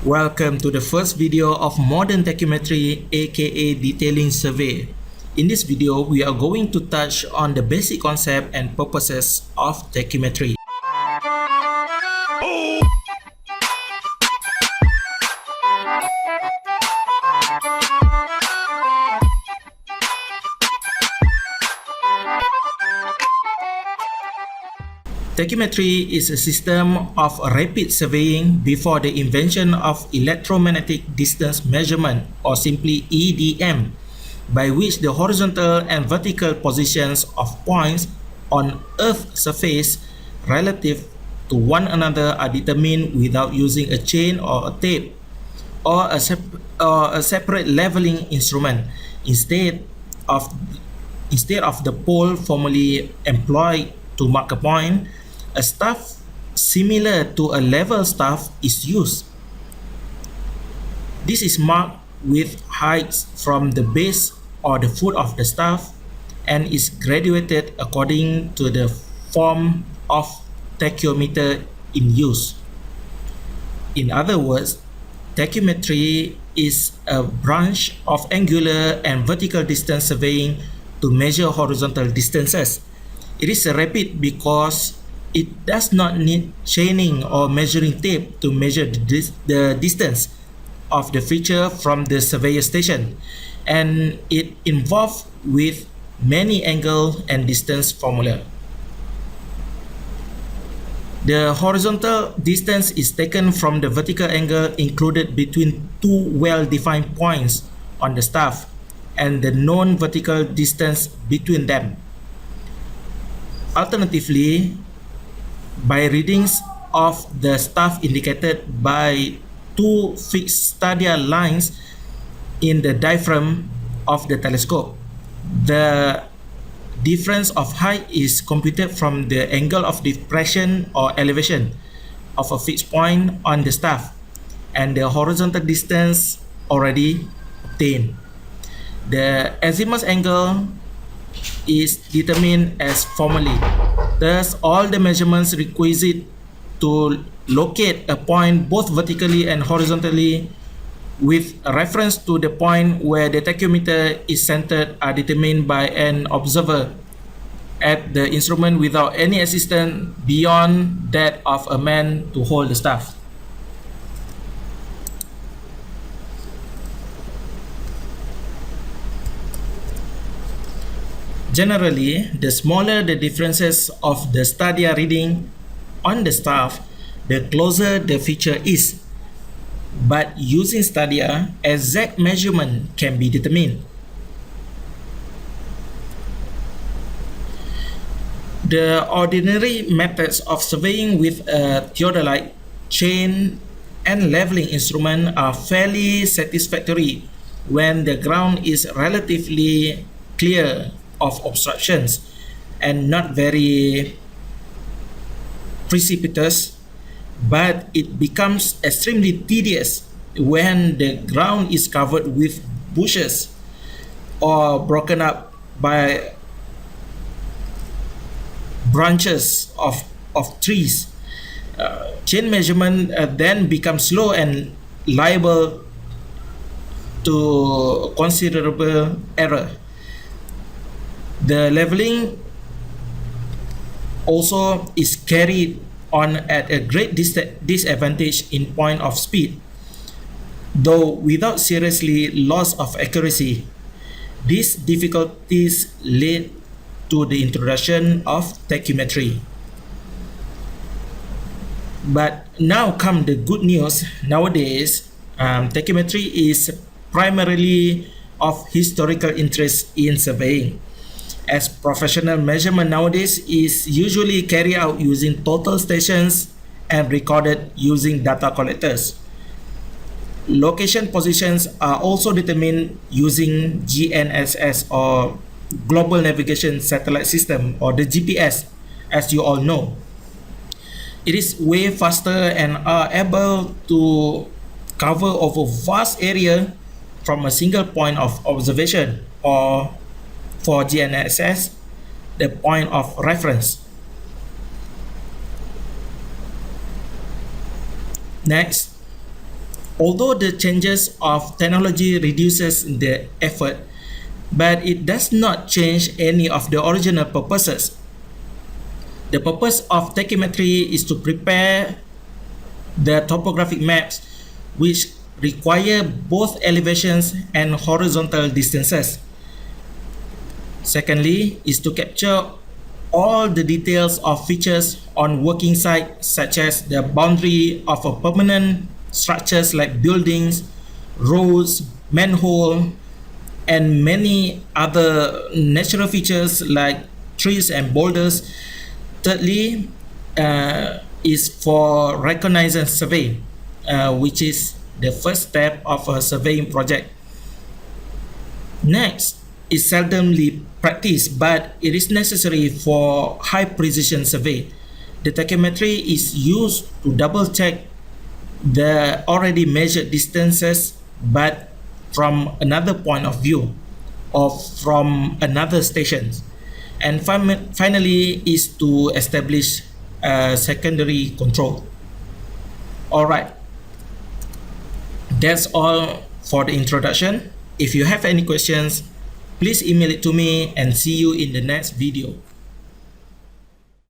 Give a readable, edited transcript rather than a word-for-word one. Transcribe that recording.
Welcome to the first video of modern tachymetry, aka detailing survey. In this video, we are going to touch on the basic concept and purposes of tachymetry. Tachymetry is a system of rapid surveying before the invention of electromagnetic distance measurement, or simply EDM, by which the horizontal and vertical positions of points on Earth's surface relative to one another are determined without using a chain or a tape or a separate leveling instrument. Instead of the pole formerly employed to mark a point, a staff similar to a level staff is used. This is marked with heights from the base or the foot of the staff and is graduated according to the form of tachyometer in use. In other words, tachymetry is a branch of angular and vertical distance surveying to measure horizontal distances. It is rapid because it does not need chaining or measuring tape to measure the distance of the feature from the surveyor station, and it involves with many angle and distance formula. The horizontal distance is taken from the vertical angle included between two well-defined points on the staff and the known vertical distance between them. Alternatively, by readings of the staff indicated by two fixed stadia lines in the diaphragm of the telescope, the difference of height is computed from the angle of depression or elevation of a fixed point on the staff and the horizontal distance already obtained. The azimuth angle is determined as formerly. Thus, all the measurements requisite to locate a point both vertically and horizontally with reference to the point where the tachymeter is centered are determined by an observer at the instrument without any assistance beyond that of a man to hold the staff. Generally, the smaller the differences of the stadia reading on the staff, the closer the feature is. But using stadia, exact measurement can be determined. The ordinary methods of surveying with a theodolite, chain, and leveling instrument are fairly satisfactory when the ground is relatively clear of obstructions and not very precipitous, but it becomes extremely tedious when the ground is covered with bushes or broken up by branches of trees. Chain measurement then becomes slow and liable to considerable error. The leveling also is carried on at a great disadvantage in point of speed, though without seriously loss of accuracy. These difficulties led to the introduction of tachymetry. But now come the good news. Nowadays, tachymetry is primarily of historical interest in surveying, as professional measurement nowadays is usually carried out using total stations and recorded using data collectors. Location positions are also determined using GNSS, or Global Navigation Satellite System, or the GPS, as you all know. It is way faster and are able to cover over vast area from a single point of observation, or for GNSS, the point of reference. Next, Although the changes of technology reduces the effort, but it does not change any of the original purposes. The purpose of tachymetry is to prepare the topographic maps which require both elevations and horizontal distances. Secondly, is to capture all the details of features on working site, such as the boundary of a permanent structures like buildings, roads, manhole, and many other natural features like trees and boulders. Thirdly, is for reconnaissance survey, which is the first step of a surveying project. Next is seldomly practiced, but it is necessary for high precision survey. The tachymetry is used to double check the already measured distances, but from another point of view or from another station. And finally is to establish secondary control. All right, that's all for the introduction. If you have any questions, please email it to me and see you in the next video.